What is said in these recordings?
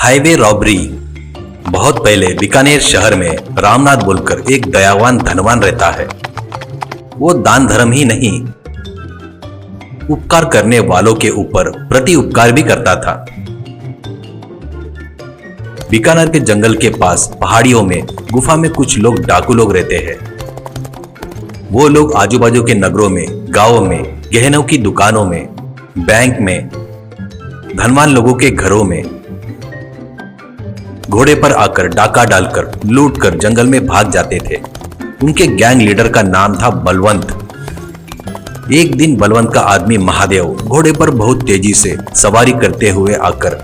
Highway robbery. बहुत पहले बीकानेर शहर में रामनाथ बोलकर एक दयावान धनवान रहता है। वो दान धर्म ही नहीं, उपकार करने वालों के ऊपर प्रति उपकार भी करता था। बीकानेर के जंगल के पास पहाड़ियों में गुफा में कुछ लोग डाकू लोग रहते हैं। वो लोग आजू बाजू के नगरों में, गांवों में, गहनों की दुकानों में, बैंक में, धनवान लोगों के घरों में घोड़े पर आकर डाका डालकर लूट कर जंगल में भाग जाते थे। उनके गैंग लीडर का नाम था बलवंत। एक दिन बलवंत का आदमी महादेव घोड़े पर बहुत तेजी से सवारी करते हुए आकर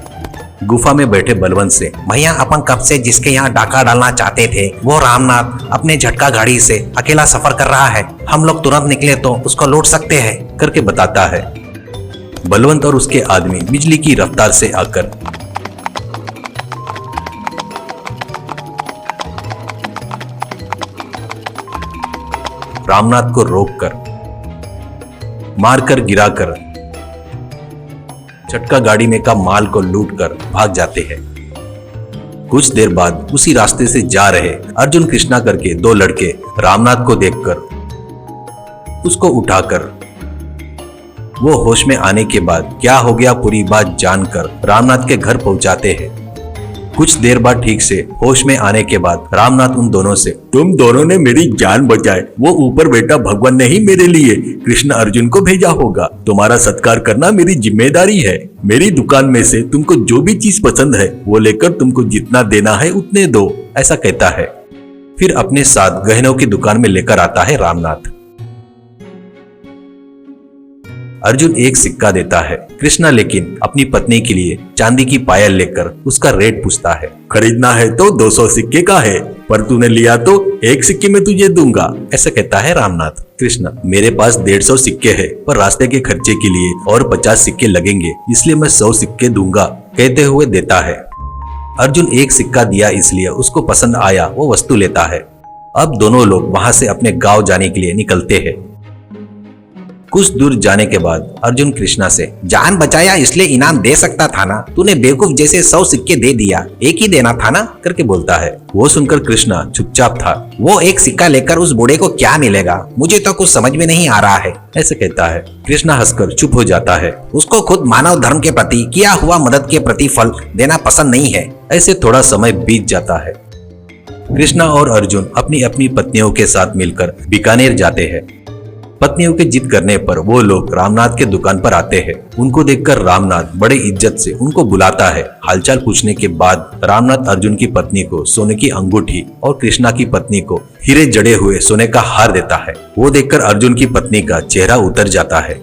गुफा में बैठे बलवंत से, भैया अपन कब से जिसके यहाँ डाका डालना चाहते थे वो रामनाथ अपने झटका गाड़ी से अकेला सफर कर रहा है। हम लोग तुरंत निकले तो उसको लूट सकते हैं करके बताता है। बलवंत और उसके आदमी बिजली की रफ्तार से आकर रामनाथ को रोककर, मारकर, गिराकर झटका गाड़ी में का माल को लूटकर भाग जाते हैं। कुछ देर बाद उसी रास्ते से जा रहे अर्जुन कृष्णा करके दो लड़के रामनाथ को देखकर उसको उठाकर वो होश में आने के बाद क्या हो गया पूरी बात जानकर रामनाथ के घर पहुंचाते हैं। कुछ देर बाद ठीक से होश में आने के बाद रामनाथ उन दोनों से, तुम दोनों ने मेरी जान बचाई। वो ऊपर बैठा भगवान ने ही मेरे लिए कृष्ण अर्जुन को भेजा होगा। तुम्हारा सत्कार करना मेरी जिम्मेदारी है। मेरी दुकान में से तुमको जो भी चीज पसंद है वो लेकर तुमको जितना देना है उतने दो, ऐसा कहता है। फिर अपने साथ गहनों की दुकान में लेकर आता है रामनाथ। अर्जुन एक सिक्का देता है। कृष्णा लेकिन अपनी पत्नी के लिए चांदी की पायल लेकर उसका रेट पूछता है। खरीदना है तो 200 सिक्के का है, पर तूने लिया तो 1 सिक्के में तुझे दूंगा, ऐसा कहता है रामनाथ। कृष्णा, मेरे पास 150 सिक्के है, पर रास्ते के खर्चे के लिए और 50 सिक्के लगेंगे, इसलिए मैं 100 सिक्के दूंगा, कहते हुए देता है। अर्जुन एक सिक्का दिया इसलिए उसको पसंद आया, वो वस्तु लेता है। अब दोनों लोग वहां से अपने गांव जाने के लिए निकलते हैं। कुछ दूर जाने के बाद अर्जुन कृष्णा से, जान बचाया इसलिए इनाम दे सकता था ना, तूने बेवकूफ जैसे 100 सिक्के दे दिया, एक ही देना था ना, करके बोलता है। वो सुनकर कृष्णा चुपचाप था। वो एक सिक्का लेकर उस बूढ़े को क्या मिलेगा, मुझे तो कुछ समझ में नहीं आ रहा है, ऐसे कहता है। कृष्णा हंसकर चुप हो जाता है। उसको खुद मानव धर्म के प्रति किया हुआ मदद के प्रति फल देना पसंद नहीं है। ऐसे थोड़ा समय बीत जाता है। कृष्णा और अर्जुन अपनी अपनी पत्नियों के साथ मिलकर बीकानेर जाते हैं। पत्नियों के जिद करने पर वो लोग रामनाथ के दुकान पर आते हैं। उनको देखकर रामनाथ बड़े इज्जत से उनको बुलाता है। हालचाल पूछने के बाद रामनाथ अर्जुन की पत्नी को सोने की अंगूठी और कृष्णा की पत्नी को हीरे जड़े हुए सोने का हार देता है। वो देखकर अर्जुन की पत्नी का चेहरा उतर जाता है।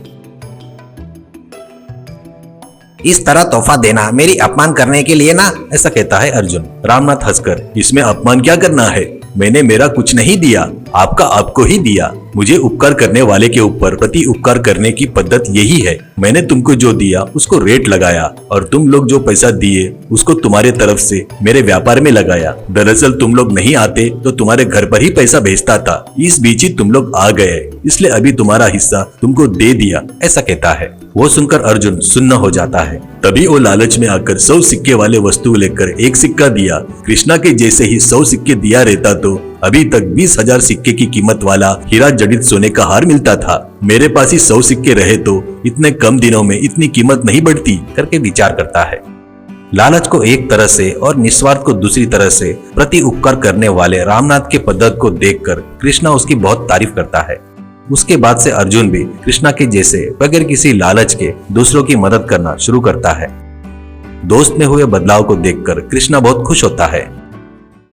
इस तरह तोहफा देना मेरी अपमान करने के लिए ना, ऐसा कहता है अर्जुन। रामनाथ हंसकर, इसमें अपमान क्या करना है, मैंने मेरा कुछ नहीं दिया, आपका आपको ही दिया। मुझे उपकार करने वाले के ऊपर प्रति उपकार करने की पद्धत यही है। मैंने तुमको जो दिया उसको रेट लगाया और तुम लोग जो पैसा दिए उसको तुम्हारे तरफ से मेरे व्यापार में लगाया। दरअसल तुम लोग नहीं आते तो तुम्हारे घर पर ही पैसा भेजता था, इस बीच ही तुम लोग आ गए, इसलिए अभी तुम्हारा हिस्सा तुमको दे दिया, ऐसा कहता है। वो सुनकर अर्जुन सुन्न हो जाता है। तभी वो लालच में आकर 100 सिक्के वाले वस्तु लेकर एक सिक्का दिया। कृष्णा के जैसे ही 100 सिक्के दिया रहता तो अभी तक 20,000 सिक्के की कीमत वाला हीरा जड़ित सोने का हार मिलता था। मेरे पास ही 100 सिक्के रहे तो इतने कम दिनों में इतनी कीमत नहीं बढ़ती, करके विचार करता है। लालच को एक तरह से और निस्वार्थ को दूसरी तरह से प्रति उपकार करने वाले रामनाथ के पद्धत को देखकर कृष्णा उसकी बहुत तारीफ करता है। उसके बाद से अर्जुन भी कृष्णा के जैसे बगैर किसी लालच के दूसरों की मदद करना शुरू करता है। दोस्त में हुए बदलाव को देखकर कृष्णा बहुत खुश होता है।